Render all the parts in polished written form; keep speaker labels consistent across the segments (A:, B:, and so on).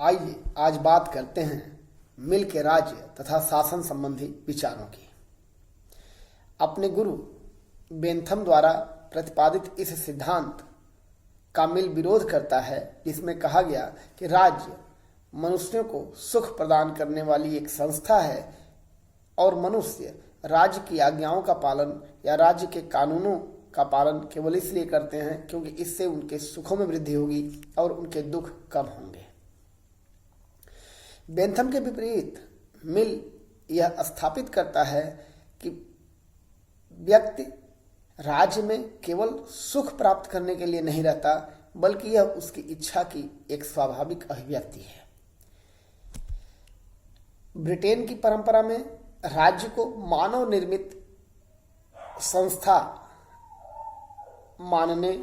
A: आइए आज बात करते हैं मिल के राज्य तथा शासन संबंधी विचारों की। अपने गुरु बेंथम द्वारा प्रतिपादित इस सिद्धांत का मिल विरोध करता है, जिसमें कहा गया कि राज्य मनुष्यों को सुख प्रदान करने वाली एक संस्था है और मनुष्य राज्य की आज्ञाओं का पालन या राज्य के कानूनों का पालन केवल इसलिए करते हैं क्योंकि इससे उनके सुखों में वृद्धि होगी और उनके दुख कम होंगे। बेंथम के विपरीत मिल यह स्थापित करता है कि व्यक्ति राज्य में केवल सुख प्राप्त करने के लिए नहीं रहता, बल्कि यह उसकी इच्छा की एक स्वाभाविक अभिव्यक्ति है। ब्रिटेन की परंपरा में राज्य को मानव निर्मित संस्था मानने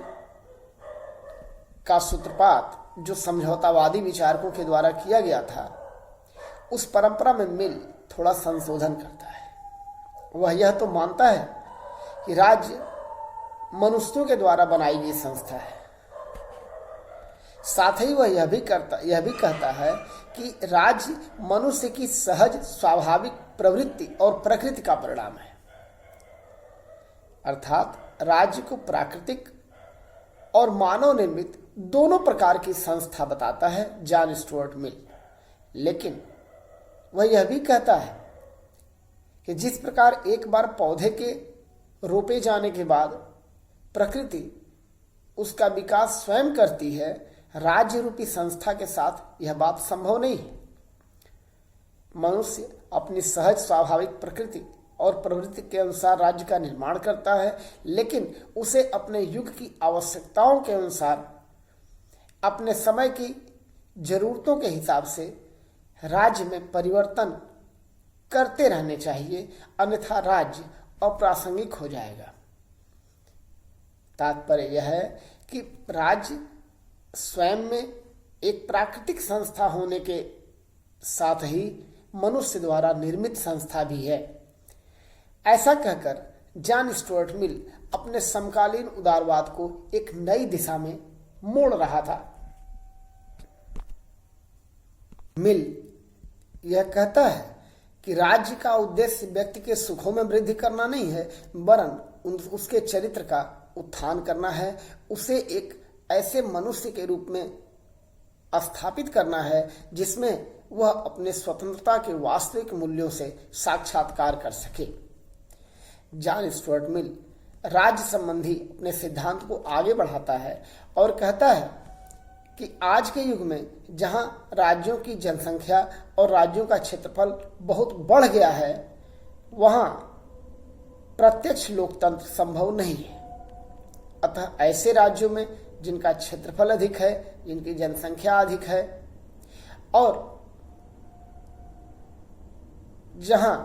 A: का सूत्रपात जो समझौतावादी विचारकों के द्वारा किया गया था, उस परंपरा में मिल थोड़ा संशोधन करता है। वह यह तो मानता है कि राज्य मनुष्यों के द्वारा बनाई गई संस्था है। साथ ही वह यह भी कहता है कि राज्य मनुष्य की सहज स्वाभाविक प्रवृत्ति और प्रकृति का परिणाम है। अर्थात राज्य को प्राकृतिक और मानव निर्मित दोनों प्रकार की संस्था बताता है जॉन स्टुअर्ट मिल। लेकिन वह यह भी कहता है कि जिस प्रकार एक बार पौधे के रोपे जाने के बाद प्रकृति उसका विकास स्वयं करती है, राज्य रूपी संस्था के साथ यह बात संभव नहीं है। मनुष्य अपनी सहज स्वाभाविक प्रकृति और प्रवृत्ति के अनुसार राज्य का निर्माण करता है, लेकिन उसे अपने युग की आवश्यकताओं के अनुसार अपने समय की जरूरतों के हिसाब से राज्य में परिवर्तन करते रहने चाहिए, अन्यथा राज्य अप्रासंगिक हो जाएगा। तात्पर्य यह है कि राज्य स्वयं में एक प्राकृतिक संस्था होने के साथ ही मनुष्य द्वारा निर्मित संस्था भी है। ऐसा कहकर जॉन स्टुअर्ट मिल अपने समकालीन उदारवाद को एक नई दिशा में मोड़ रहा था। मिल यह कहता है कि राज्य का उद्देश्य व्यक्ति के सुखों में वृद्धि करना नहीं है, वरन उसके चरित्र का उत्थान करना है। उसे एक ऐसे मनुष्य के रूप में स्थापित करना है जिसमें वह अपने स्वतंत्रता के वास्तविक मूल्यों से साक्षात्कार कर सके। जॉन स्टुअर्ट मिल राज्य संबंधी अपने सिद्धांत को आगे बढ़ाता है और कहता है कि आज के युग में जहां राज्यों की जनसंख्या और राज्यों का क्षेत्रफल बहुत बढ़ गया है, वहां प्रत्यक्ष लोकतंत्र संभव नहीं है। अतः ऐसे राज्यों में जिनका क्षेत्रफल अधिक है, जिनकी जनसंख्या अधिक है और जहां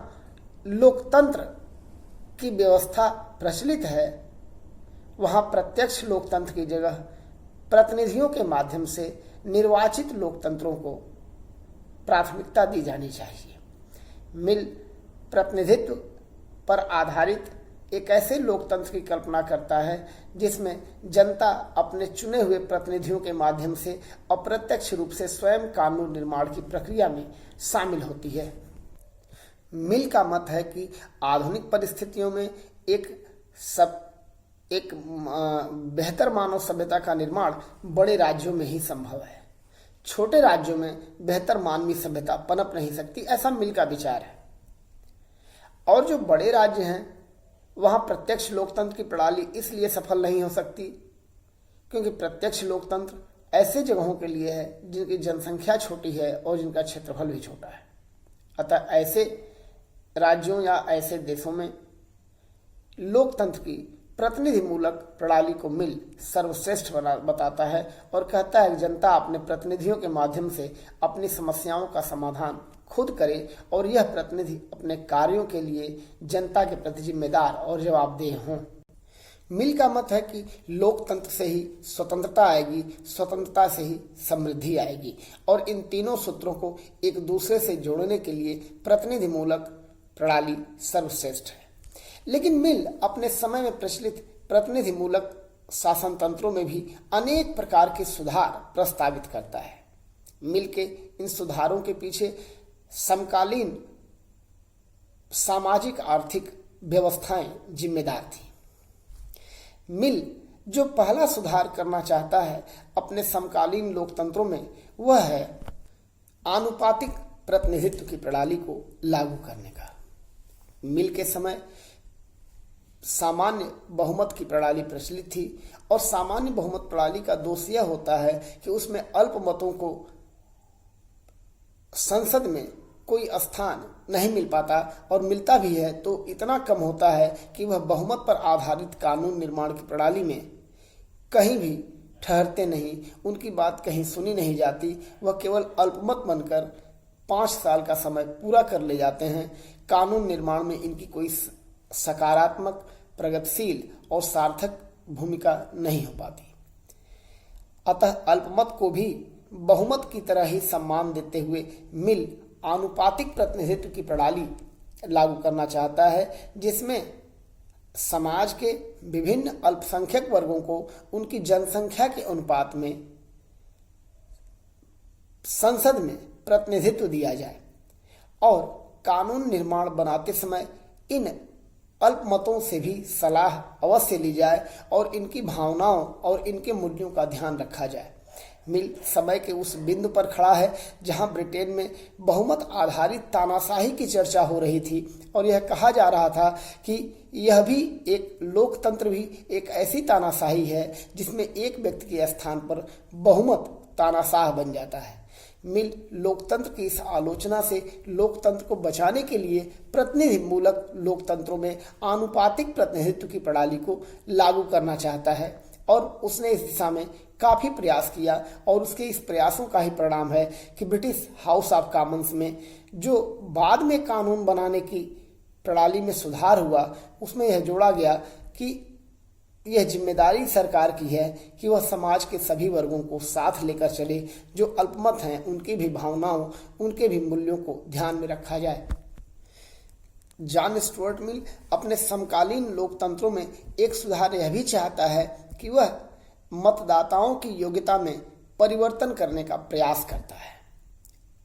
A: लोकतंत्र की व्यवस्था प्रचलित है, वहां प्रत्यक्ष लोकतंत्र की जगह प्रतिनिधियों के माध्यम से निर्वाचित लोकतंत्रों को प्राथमिकता दी जानी चाहिए। मिल प्रतिनिधित्व पर आधारित एक ऐसे लोकतंत्र की कल्पना करता है जिसमें जनता अपने चुने हुए प्रतिनिधियों के माध्यम से अप्रत्यक्ष रूप से स्वयं कानून निर्माण की प्रक्रिया में शामिल होती है। मिल का मत है कि आधुनिक परिस्थितियों में एक बेहतर मानव सभ्यता का निर्माण बड़े राज्यों में ही संभव है। छोटे राज्यों में बेहतर मानवीय सभ्यता पनप नहीं सकती, ऐसा मिल का विचार है। और जो बड़े राज्य हैं, वहां प्रत्यक्ष लोकतंत्र की प्रणाली इसलिए सफल नहीं हो सकती क्योंकि प्रत्यक्ष लोकतंत्र ऐसे जगहों के लिए है जिनकी जनसंख्या छोटी है और जिनका क्षेत्रफल भी छोटा है। अतः ऐसे राज्यों या ऐसे देशों में लोकतंत्र की प्रतिनिधिमूलक प्रणाली को मिल सर्वश्रेष्ठ बताता है और कहता है कि जनता अपने प्रतिनिधियों के माध्यम से अपनी समस्याओं का समाधान खुद करे और यह प्रतिनिधि अपने कार्यों के लिए जनता के प्रति जिम्मेदार और जवाबदेह हों। मिल का मत है कि लोकतंत्र से ही स्वतंत्रता आएगी, स्वतंत्रता से ही समृद्धि आएगी और इन तीनों सूत्रों को एक दूसरे से जोड़ने के लिए प्रतिनिधिमूलक प्रणाली सर्वश्रेष्ठ है। लेकिन मिल अपने समय में प्रचलित प्रतिनिधिमूलक शासन तंत्रों में भी अनेक प्रकार के सुधार प्रस्तावित करता है। मिल के इन सुधारों के पीछे समकालीन सामाजिक आर्थिक व्यवस्थाएं जिम्मेदार थी। मिल जो पहला सुधार करना चाहता है अपने समकालीन लोकतंत्रों में, वह है आनुपातिक प्रतिनिधित्व की प्रणाली को लागू करने का। मिल के समय सामान्य बहुमत की प्रणाली प्रचलित थी और सामान्य बहुमत प्रणाली का दोष यह होता है कि उसमें अल्प मतों को संसद में कोई स्थान नहीं मिल पाता, और मिलता भी है तो इतना कम होता है कि वह बहुमत पर आधारित कानून निर्माण की प्रणाली में कहीं भी ठहरते नहीं, उनकी बात कहीं सुनी नहीं जाती। वह केवल अल्पमत बनकर 5 साल का समय पूरा कर ले जाते हैं। कानून निर्माण में इनकी कोई सकारात्मक, प्रगतिशील और सार्थक भूमिका नहीं हो पाती। अतः अल्पमत को भी बहुमत की तरह ही सम्मान देते हुए मिल आनुपातिक प्रतिनिधित्व की प्रणाली लागू करना चाहता है, जिसमें समाज के विभिन्न अल्पसंख्यक वर्गों को उनकी जनसंख्या के अनुपात में संसद में प्रतिनिधित्व दिया जाए, और कानून निर्माण बनाते समय इन अल्पमतों से भी सलाह अवश्य ली जाए और इनकी भावनाओं और इनके मूल्यों का ध्यान रखा जाए। मिल समय के उस बिंदु पर खड़ा है जहां ब्रिटेन में बहुमत आधारित तानाशाही की चर्चा हो रही थी, और यह कहा जा रहा था कि यह भी एक लोकतंत्र भी एक ऐसी तानाशाही है जिसमें एक व्यक्ति के स्थान पर बहुमत तानाशाह बन जाता है। मिल लोकतंत्र की इस आलोचना से लोकतंत्र को बचाने के लिए प्रतिनिधि मूलक लोकतंत्रों में आनुपातिक प्रतिनिधित्व की प्रणाली को लागू करना चाहता है, और उसने इस दिशा में काफी प्रयास किया, और उसके इस प्रयासों का ही परिणाम है कि ब्रिटिश हाउस ऑफ कॉमन्स में जो बाद में कानून बनाने की प्रणाली में सुधार हुआ, उसमें यह जोड़ा गया कि यह जिम्मेदारी सरकार की है कि वह समाज के सभी वर्गों को साथ लेकर चले। जो अल्पमत हैं उनकी भी भावनाओं, उनके भी मूल्यों को ध्यान में रखा जाए। जॉन स्टुअर्ट मिल अपने समकालीन लोकतंत्रों में एक सुधार यह भी चाहता है कि वह मतदाताओं की योग्यता में परिवर्तन करने का प्रयास करता है।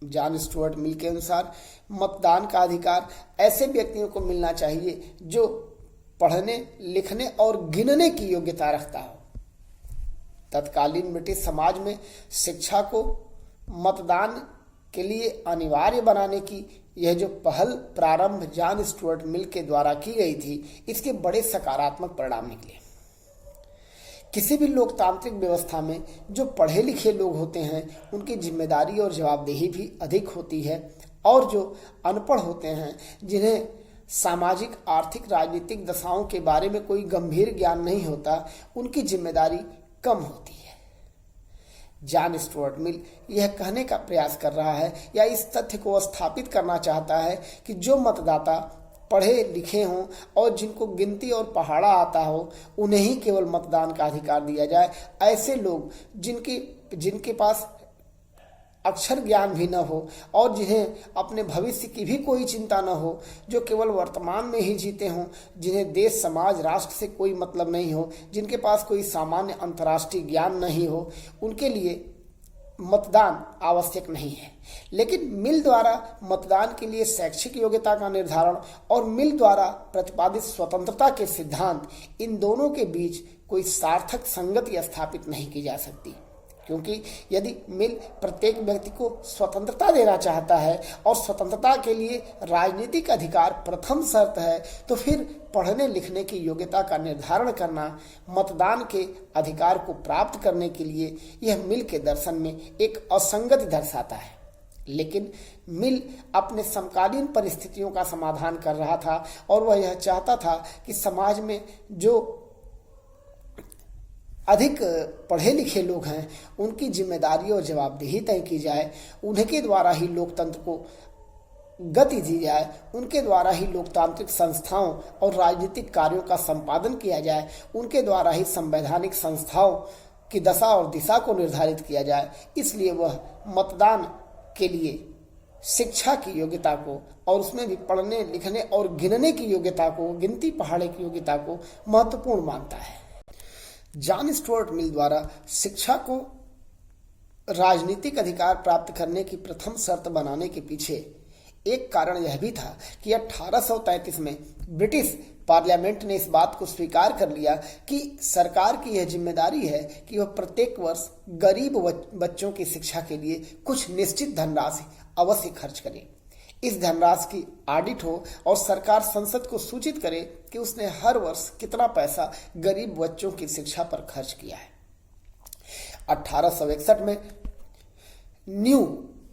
A: जॉन स्टुअर्ट मिल के अनुसार मतदान का अधिकार ऐसे व्यक्तियों को मिलना चाहिए जो पढ़ने, लिखने और गिनने की योग्यता रखता हो। तत्कालीन ब्रिटिश समाज में शिक्षा को मतदान के लिए अनिवार्य बनाने की यह जो पहल प्रारंभ जॉन स्टुअर्ट मिल के द्वारा की गई थी, इसके बड़े सकारात्मक परिणाम निकले। किसी भी लोकतांत्रिक व्यवस्था में जो पढ़े लिखे लोग होते हैं उनकी जिम्मेदारी और जवाबदेही भी अधिक होती है, और जो अनपढ़ होते हैं, जिन्हें सामाजिक, आर्थिक, राजनीतिक दशाओं के बारे में कोई गंभीर ज्ञान नहीं होता, उनकी जिम्मेदारी कम होती है। जॉन स्टुअर्ट मिल यह कहने का प्रयास कर रहा है या इस तथ्य को स्थापित करना चाहता है कि जो मतदाता पढ़े लिखे हों और जिनको गिनती और पहाड़ा आता हो, उन्हें ही केवल मतदान का अधिकार दिया जाए। ऐसे लोग जिनके पास अक्षर ज्ञान भी न हो और जिन्हें अपने भविष्य की भी कोई चिंता न हो, जो केवल वर्तमान में ही जीते हों, जिन्हें देश, समाज, राष्ट्र से कोई मतलब नहीं हो, जिनके पास कोई सामान्य अंतर्राष्ट्रीय ज्ञान नहीं हो, उनके लिए मतदान आवश्यक नहीं है। लेकिन मिल द्वारा मतदान के लिए शैक्षिक योग्यता का निर्धारण और मिल द्वारा प्रतिपादित स्वतंत्रता के सिद्धांत, इन दोनों के बीच कोई सार्थक संगति स्थापित नहीं की जा सकती, क्योंकि यदि मिल प्रत्येक व्यक्ति को स्वतंत्रता देना चाहता है और स्वतंत्रता के लिए राजनीतिक अधिकार प्रथम शर्त है, तो फिर पढ़ने लिखने की योग्यता का निर्धारण करना, मतदान के अधिकार को प्राप्त करने के लिए, यह मिल के दर्शन में एक असंगति दर्शाता है। लेकिन मिल अपने समकालीन परिस्थितियों का समाधान कर रहा था, और वह यह चाहता था कि समाज में जो अधिक पढ़े लिखे लोग हैं उनकी जिम्मेदारी और जवाबदेही तय की जाए, उनके द्वारा ही लोकतंत्र को गति दी जाए, उनके द्वारा ही लोकतांत्रिक संस्थाओं और राजनीतिक कार्यों का संपादन किया जाए, उनके द्वारा ही संवैधानिक संस्थाओं की दशा और दिशा को निर्धारित किया जाए। इसलिए वह मतदान के लिए शिक्षा की योग्यता को, और उसमें भी पढ़ने लिखने और गिनने की योग्यता को, गिनती पढ़ाने की योग्यता को महत्वपूर्ण मानता है। जॉन स्टुअर्ट मिल द्वारा शिक्षा को राजनीतिक अधिकार प्राप्त करने की प्रथम शर्त बनाने के पीछे एक कारण यह भी था कि 1833 में ब्रिटिश पार्लियामेंट ने इस बात को स्वीकार कर लिया कि सरकार की यह जिम्मेदारी है कि वह प्रत्येक वर्ष गरीब बच्चों की शिक्षा के लिए कुछ निश्चित धनराशि अवश्य खर्च करे। इस धनराशि की ऑडिट हो और सरकार संसद को सूचित करे कि उसने हर वर्ष कितना पैसा गरीब बच्चों की शिक्षा पर खर्च किया है। 1861 में न्यू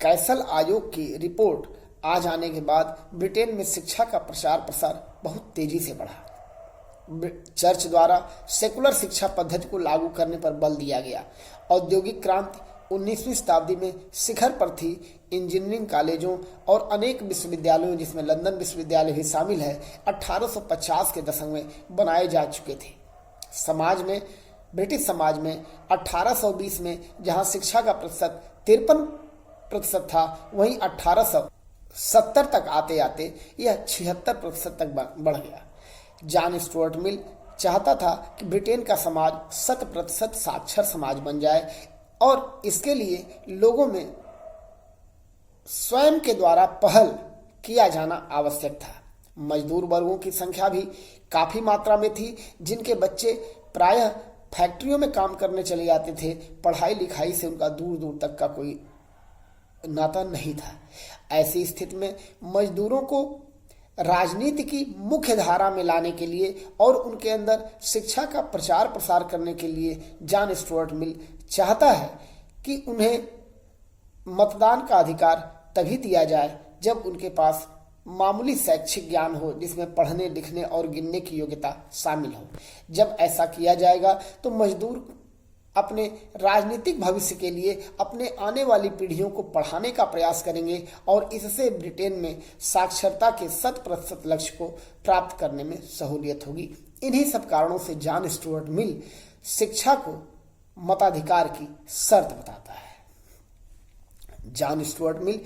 A: कैसल आयोग की रिपोर्ट आ जाने के बाद ब्रिटेन में शिक्षा का प्रचार प्रसार बहुत तेजी से बढ़ा। चर्च द्वारा सेकुलर शिक्षा पद्धति को लागू करने पर बल दिया गया। औद्योगिक क्रांति 19वीं शताब्दी में शिखर पर थी। इंजीनियरिंग कॉलेजों और अनेक विश्वविद्यालयों, जिसमें लंदन विश्वविद्यालय भी शामिल है, 1850 के दशक में बनाए जा चुके थे। समाज में, ब्रिटिश समाज में 1820 में जहां शिक्षा का प्रतिशत 53% था, वहीं 1870 तक आते आते यह 76% तक बढ़ गया। जॉन स्टुअर्ट मिल चाहता था कि ब्रिटेन का समाज 100% साक्षर समाज बन जाए और इसके लिए लोगों में स्वयं के द्वारा पहल किया जाना आवश्यक था। मजदूर वर्गों की संख्या भी काफी मात्रा में थी, जिनके बच्चे प्रायः फैक्ट्रियों में काम करने चले जाते थे। पढ़ाई लिखाई से उनका दूर दूर तक का कोई नाता नहीं था। ऐसी स्थिति में मजदूरों को राजनीति की मुख्य धारा में लाने के लिए और उनके अंदर शिक्षा का प्रचार प्रसार करने के लिए जॉन स्टुअर्ट मिल चाहता है कि उन्हें मतदान का अधिकार तभी दिया जाए जब उनके पास मामूली शैक्षिक ज्ञान हो, जिसमें पढ़ने लिखने और गिनने की योग्यता शामिल हो। जब ऐसा किया जाएगा तो मजदूर अपने राजनीतिक भविष्य के लिए अपने आने वाली पीढ़ियों को पढ़ाने का प्रयास करेंगे और इससे ब्रिटेन में साक्षरता के 100% लक्ष्य को प्राप्त करने में सहूलियत होगी। इन्हीं सब कारणों से जॉन स्टुअर्ट मिल शिक्षा को मताधिकार की शर्त बताता है। जॉन स्टुअर्ट मिल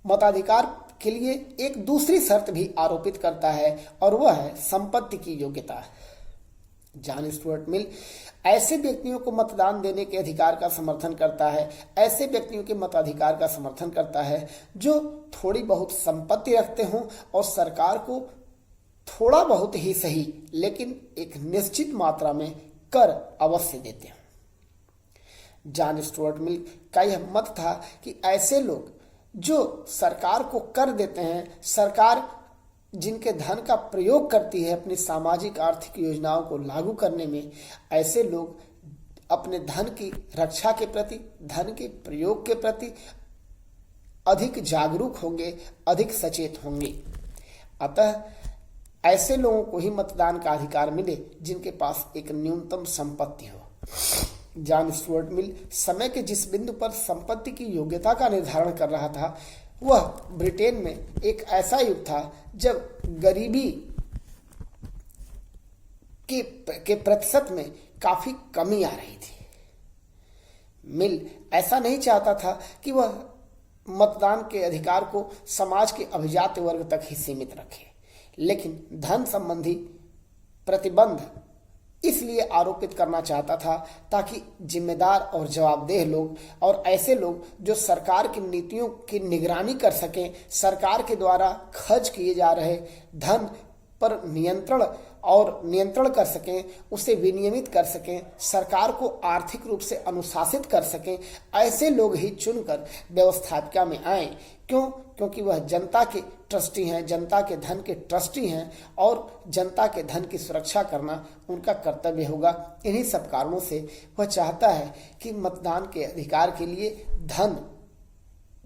A: मताधिकार के लिए एक दूसरी शर्त भी आरोपित करता है और वह है संपत्ति की योग्यता। जॉन स्टुअर्ट मिल ऐसे व्यक्तियों को मतदान देने के अधिकार का समर्थन करता है, ऐसे व्यक्तियों के मताधिकार का समर्थन करता है जो थोड़ी बहुत संपत्ति रखते हों और सरकार को थोड़ा बहुत ही सही लेकिन एक निश्चित मात्रा में कर अवश्य देते हैं। जॉन स्टुअर्ट मिल का यह मत था कि ऐसे लोग जो सरकार को कर देते हैं, सरकार जिनके धन का प्रयोग करती है अपनी सामाजिक आर्थिक योजनाओं को लागू करने में, ऐसे लोग अपने धन की रक्षा के प्रति, धन के प्रयोग के प्रति अधिक जागरूक होंगे, अधिक सचेत होंगे। अतः ऐसे लोगों को ही मतदान का अधिकार मिले जिनके पास एक न्यूनतम संपत्ति हो। जॉन स्टुअर्ट मिल समय के जिस बिंदु पर संपत्ति की योग्यता का निर्धारण कर रहा था, वह ब्रिटेन में एक ऐसा युग था जब गरीबी के प्रतिशत में काफी कमी आ रही थी। मिल ऐसा नहीं चाहता था कि वह मतदान के अधिकार को समाज के अभिजात वर्ग तक ही सीमित रखे, लेकिन धन संबंधी प्रतिबंध इसलिए आरोपित करना चाहता था ताकि जिम्मेदार और जवाबदेह लोग और ऐसे लोग जो सरकार की नीतियों की निगरानी कर सकें, सरकार के द्वारा खर्च किए जा रहे धन पर नियंत्रण कर सकें, उसे विनियमित कर सकें, सरकार को आर्थिक रूप से अनुशासित कर सकें, ऐसे लोग ही चुनकर व्यवस्थापिका में आए। क्योंकि वह जनता के ट्रस्टी हैं, जनता के धन के ट्रस्टी हैं और जनता के धन की सुरक्षा करना उनका कर्तव्य होगा। इन्हीं सब कारणों से वह चाहता है कि मतदान के अधिकार के लिए धन,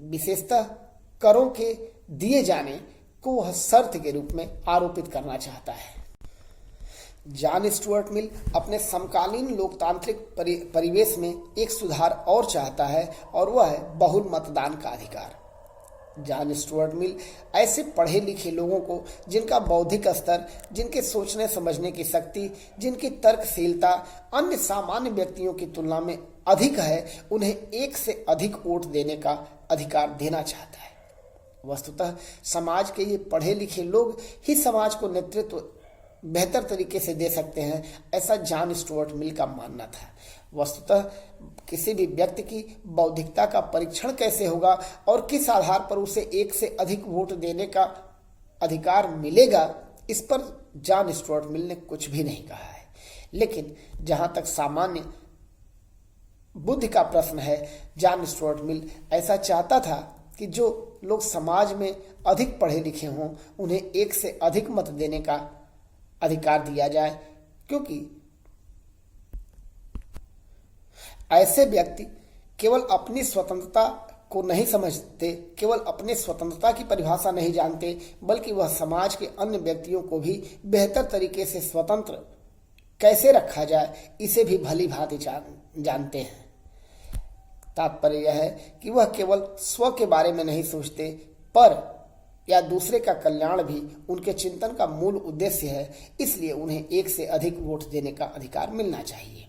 A: विशेषतः करों के दिए जाने को वह शर्त के रूप में आरोपित करना चाहता है। जॉन स्टुअर्ट मिल अपने समकालीन लोकतांत्रिक परिवेश में एक सुधार और चाहता है और वह है बहुल मतदान का अधिकार। जॉन स्टुअर्ट मिल ऐसे पढ़े लिखे लोगों को जिनका बौद्धिक स्तर, जिनके सोचने समझने की शक्ति, जिनकी तर्कशीलता अन्य सामान्य व्यक्तियों की तुलना में अधिक है, उन्हें एक से अधिक वोट देने का अधिकार देना चाहता है। वस्तुतः समाज के ये पढ़े लिखे लोग ही समाज को नेतृत्व बेहतर तरीके से दे सकते हैं, ऐसा जॉन स्टुअर्ट मिल का मानना था। वस्तुतः किसी भी व्यक्ति की बौद्धिकता का परीक्षण कैसे होगा और किस आधार पर उसे एक से अधिक वोट देने का अधिकार मिलेगा, इस पर जॉन स्टुअर्ट मिल ने कुछ भी नहीं कहा है। लेकिन जहां तक सामान्य बुद्धि का प्रश्न है, जॉन स्टुअर्ट मिल ऐसा चाहता था कि जो लोग समाज में अधिक पढ़े लिखे हों उन्हें एक से अधिक मत देने का अधिकार दिया जाए, क्योंकि ऐसे व्यक्ति केवल अपनी स्वतंत्रता को नहीं समझते, केवल अपने स्वतंत्रता की परिभाषा नहीं जानते, बल्कि वह समाज के अन्य व्यक्तियों को भी बेहतर तरीके से स्वतंत्र कैसे रखा जाए इसे भी भली भांति जानते हैं। तात्पर्य यह है कि वह केवल स्व के बारे में नहीं सोचते, पर या दूसरे का कल्याण भी उनके चिंतन का मूल उद्देश्य है, इसलिए उन्हें एक से अधिक वोट देने का अधिकार मिलना चाहिए।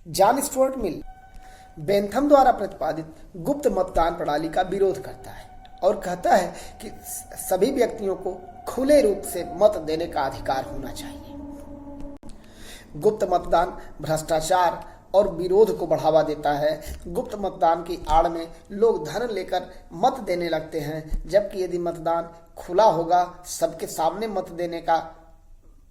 A: जॉन स्टुअर्ट मिल बेंथम द्वारा प्रतिपादित गुप्त मतदान प्रणाली का विरोध करता है और कहता है कि सभी व्यक्तियों को खुले रूप से मत देने का अधिकार होना चाहिए। गुप्त मतदान भ्रष्टाचार और विरोध को बढ़ावा देता है। गुप्त मतदान की आड़ में लोग धन लेकर मत देने लगते हैं, जबकि यदि मतदान खुला होगा, सबके सामने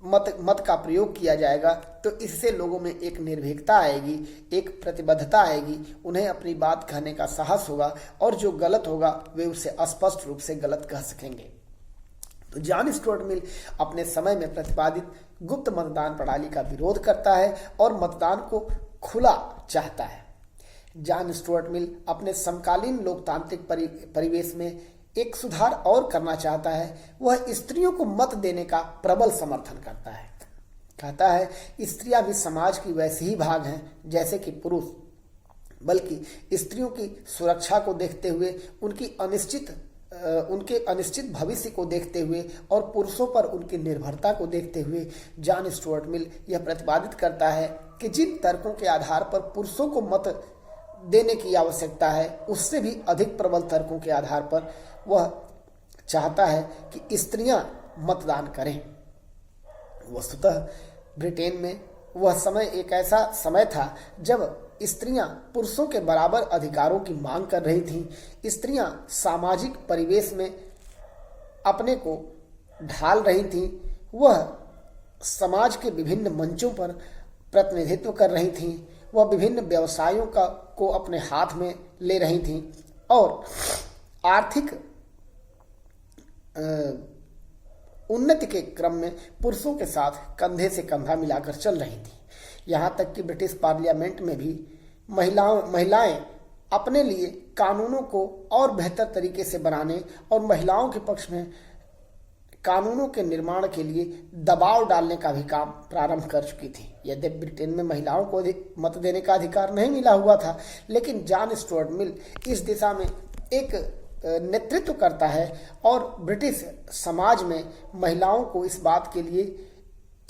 A: मत का प्रयोग किया जाएगा, तो इससे लोगों में एक निर्भीकता आएगी, एक प्रतिबद्धता आएगी, उन्हें अपनी बात कहने का साहस होगा और जो गलत होगा वे उसे स्पष्ट रूप से गलत कह सकेंगे। तो जॉन स्टुअर्ट मिल अपने समय में प्रतिपादित गुप्त मतदान प्रणाली का विरोध करता है और मतदान को खुला चाहता है। जॉन स्टुअर्ट मिल अपने समकालीन लोकतांत्रिक परिवेश में एक सुधार और करना चाहता है। वह स्त्रियों को मत देने का प्रबल समर्थन करता है। कहता है स्त्रियां भी समाज की वैसे ही भाग हैं जैसे कि पुरुष, बल्कि स्त्रियों की सुरक्षा को देखते हुए, उनके अनिश्चित भविष्य को देखते हुए और पुरुषों पर उनकी निर्भरता को देखते हुए जॉन स्टुअर्ट मिल यह प्रतिपादित करता है कि जिन तर्कों के आधार पर पुरुषों को मत देने की आवश्यकता है, उससे भी अधिक प्रबल तर्कों के आधार पर वह चाहता है कि स्त्रियां मतदान करें। वस्तुतः ब्रिटेन में वह समय एक ऐसा समय था जब स्त्रियां पुरुषों के बराबर अधिकारों की मांग कर रही थीं। स्त्रियां सामाजिक परिवेश में अपने को ढाल रही थीं। वह समाज के विभिन्न मंचों पर प्रतिनिधित्व कर रही थीं। वह विभिन्न व्यवसायों को अपने हाथ में ले रही थीं और आर्थिक उन्नति के क्रम में पुरुषों के साथ कंधे से कंधा मिलाकर चल रही थी। यहाँ तक कि ब्रिटिश पार्लियामेंट में भी महिलाएं अपने लिए कानूनों को और बेहतर तरीके से बनाने और महिलाओं के पक्ष में कानूनों के निर्माण के लिए दबाव डालने का भी काम प्रारंभ कर चुकी थी। यद्यपि ब्रिटेन में महिलाओं को मत देने का अधिकार नहीं मिला हुआ था, लेकिन जॉन स्टुअर्ट मिल इस दिशा में एक नेतृत्व करता है और ब्रिटिश समाज में महिलाओं को इस बात के लिए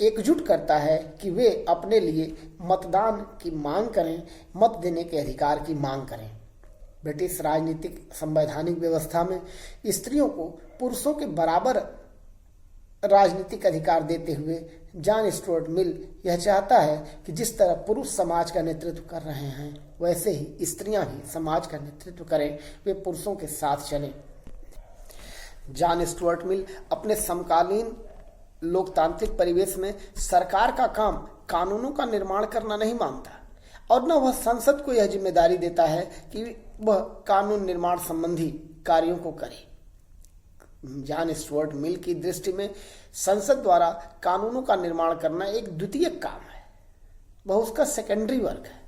A: एकजुट करता है कि वे अपने लिए मतदान की मांग करें, मत देने के अधिकार की मांग करें। ब्रिटिश राजनीतिक संवैधानिक व्यवस्था में स्त्रियों को पुरुषों के बराबर राजनीतिक अधिकार देते हुए जॉन स्टुअर्ट मिल यह चाहता है कि जिस तरह पुरुष समाज का नेतृत्व कर रहे हैं, वैसे ही स्त्रियां भी समाज का नेतृत्व करें, वे पुरुषों के साथ चलें। जॉन स्टुअर्ट मिल अपने समकालीन लोकतांत्रिक परिवेश में सरकार का काम कानूनों का निर्माण करना नहीं मानता और न वह संसद को यह जिम्मेदारी देता है कि वह कानून निर्माण संबंधी कार्यों को करे। जॉन स्टुअर्ट मिल की दृष्टि में संसद द्वारा कानूनों का निर्माण करना एक द्वितीय काम है, वह उसका सेकेंडरी वर्क है।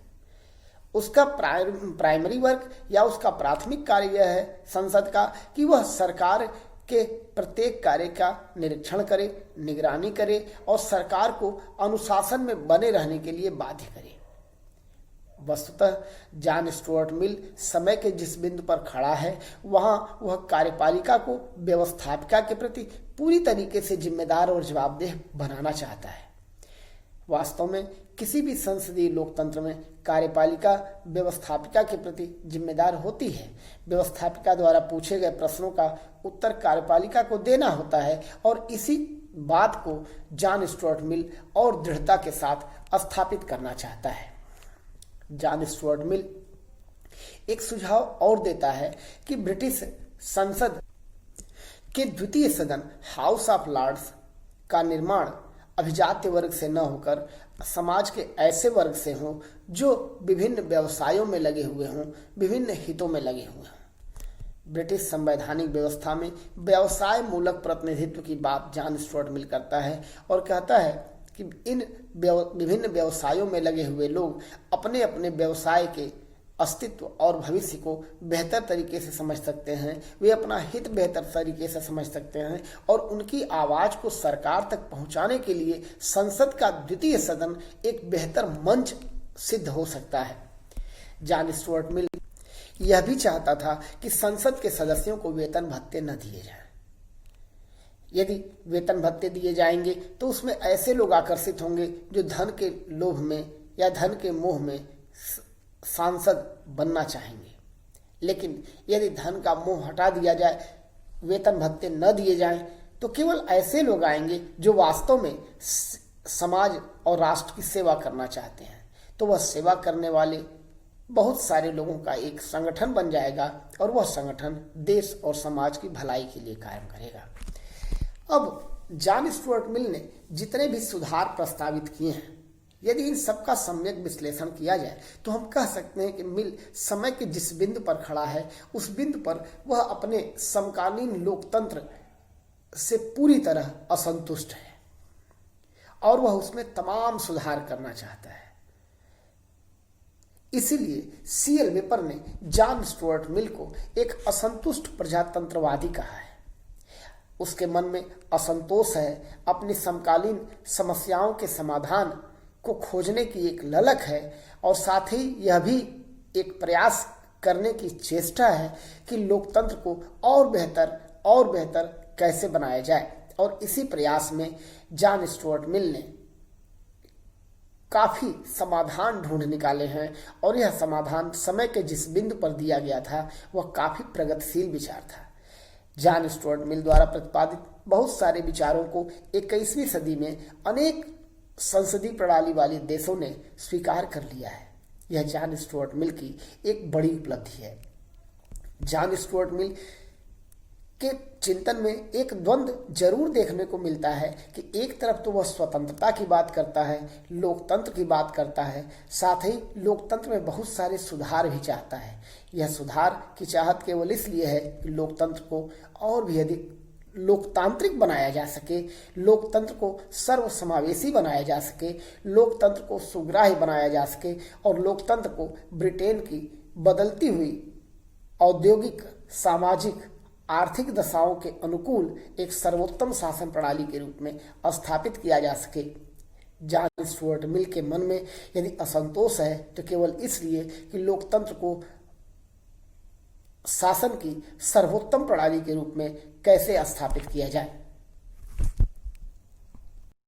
A: उसका प्राइमरी वर्क या उसका प्राथमिक कार्य यह है संसद का कि वह सरकार के प्रत्येक कार्य का निरीक्षण करे, निगरानी करे और सरकार को अनुशासन में बने रहने के लिए बाध्य करे। वस्तुतः जॉन स्टुअर्ट मिल समय के जिस बिंदु पर खड़ा है, वहां वह कार्यपालिका को व्यवस्थापिका के प्रति पूरी तरीके से जिम्मेदार और जवाबदेह बनाना चाहता है। वास्तव में किसी भी संसदीय लोकतंत्र में कार्यपालिका व्यवस्थापिका के प्रति जिम्मेदार होती है। व्यवस्थापिका द्वारा पूछे गए प्रश्नों का उत्तर कार्यपालिका को देना होता है और इसी बात को जॉन स्टुअर्ट मिल और दृढ़ता के साथ स्थापित करना चाहता है। जॉन स्टुअर्ट मिल एक सुझाव और देता है कि ब्रिटिश संसद के द्वितीय सदन हाउस ऑफ लॉर्ड्स का निर्माण अभिजात्य वर्ग से न होकर समाज के ऐसे वर्ग से हो जो विभिन्न व्यवसायों में लगे हुए हों, विभिन्न हितों में लगे हुए हों। ब्रिटिश संवैधानिक व्यवस्था में व्यवसाय मूलक प्रतिनिधित्व की बात जॉन स्टुअर्ट मिल करता है और कहता है कि इन विभिन्न व्यवसायों में लगे हुए लोग अपने अपने व्यवसाय के अस्तित्व और भविष्य को बेहतर तरीके से समझ सकते हैं, वे अपना हित बेहतर तरीके से समझ सकते हैं और उनकी आवाज को सरकार तक पहुंचाने के लिए संसद का द्वितीय सदन एक बेहतर मंच सिद्ध हो सकता है। जॉन स्टुअर्ट मिल यह भी चाहता था कि संसद के सदस्यों को वेतन भत्ते न दिए जाएं। यदि वेतन भत्ते दिए जाएंगे तो उसमें ऐसे लोग आकर्षित होंगे जो धन के लोभ में या धन के मोह में सांसद बनना चाहेंगे। लेकिन यदि धन का मोह हटा दिया जाए, वेतन भत्ते न दिए जाएं, तो केवल ऐसे लोग आएंगे जो वास्तव में समाज और राष्ट्र की सेवा करना चाहते हैं। तो वह सेवा करने वाले बहुत सारे लोगों का एक संगठन बन जाएगा और वह संगठन देश और समाज की भलाई के लिए कायम करेगा। अब जॉन स्टुअर्ट मिल ने जितने भी सुधार प्रस्तावित किए हैं, यदि इन सबका सम्यक विश्लेषण किया जाए तो हम कह सकते हैं कि मिल समय के जिस बिंदु पर खड़ा है उस बिंदु पर वह अपने समकालीन लोकतंत्र से पूरी तरह असंतुष्ट है और वह उसमें तमाम सुधार करना चाहता है। इसीलिए सीएल वेपर ने जॉन स्टुअर्ट मिल को एक असंतुष्ट प्रजातंत्रवादी कहा है। उसके मन में असंतोष है, अपनी समकालीन समस्याओं के समाधान को खोजने की एक ललक है और साथ ही यह भी एक प्रयास करने की चेष्टा है कि लोकतंत्र को और बेहतर कैसे बनाया जाए। और इसी प्रयास में जॉन स्टुअर्ट मिल ने काफी समाधान ढूंढ निकाले हैं और यह समाधान समय के जिस बिंदु पर दिया गया था वह काफी प्रगतिशील विचार था। जॉन स्टुअर्ट मिल द्वारा प्रतिपादित बहुत सारे विचारों को 21वीं सदी में अनेक संसदीय प्रणाली वाले देशों ने स्वीकार कर लिया है। यह जॉन स्टुअर्ट मिल की एक बड़ी उपलब्धि है। जॉन स्टुअर्ट मिल के चिंतन में एक द्वंद्व जरूर देखने को मिलता है कि एक तरफ तो वह स्वतंत्रता की बात करता है, लोकतंत्र की बात करता है, साथ ही लोकतंत्र में बहुत सारे सुधार भी चाहता है। यह सुधार की चाहत केवल इसलिए है कि लोकतंत्र को और भी अधिक लोकतांत्रिक बनाया जा सके, लोकतंत्र को सर्वसमावेशी बनाया जा सके, लोकतंत्र को सुग्राह्य बनाया जा सके और लोकतंत्र को ब्रिटेन की बदलती हुई औद्योगिक, सामाजिक, आर्थिक दशाओं के अनुकूल एक सर्वोत्तम शासन प्रणाली के रूप में स्थापित किया जा सके। जॉन स्टुअर्ट मिल के मन में यदि असंतोष है तो केवल इसलिए कि लोकतंत्र को शासन की सर्वोत्तम प्रणाली के रूप में कैसे स्थापित किया जाए।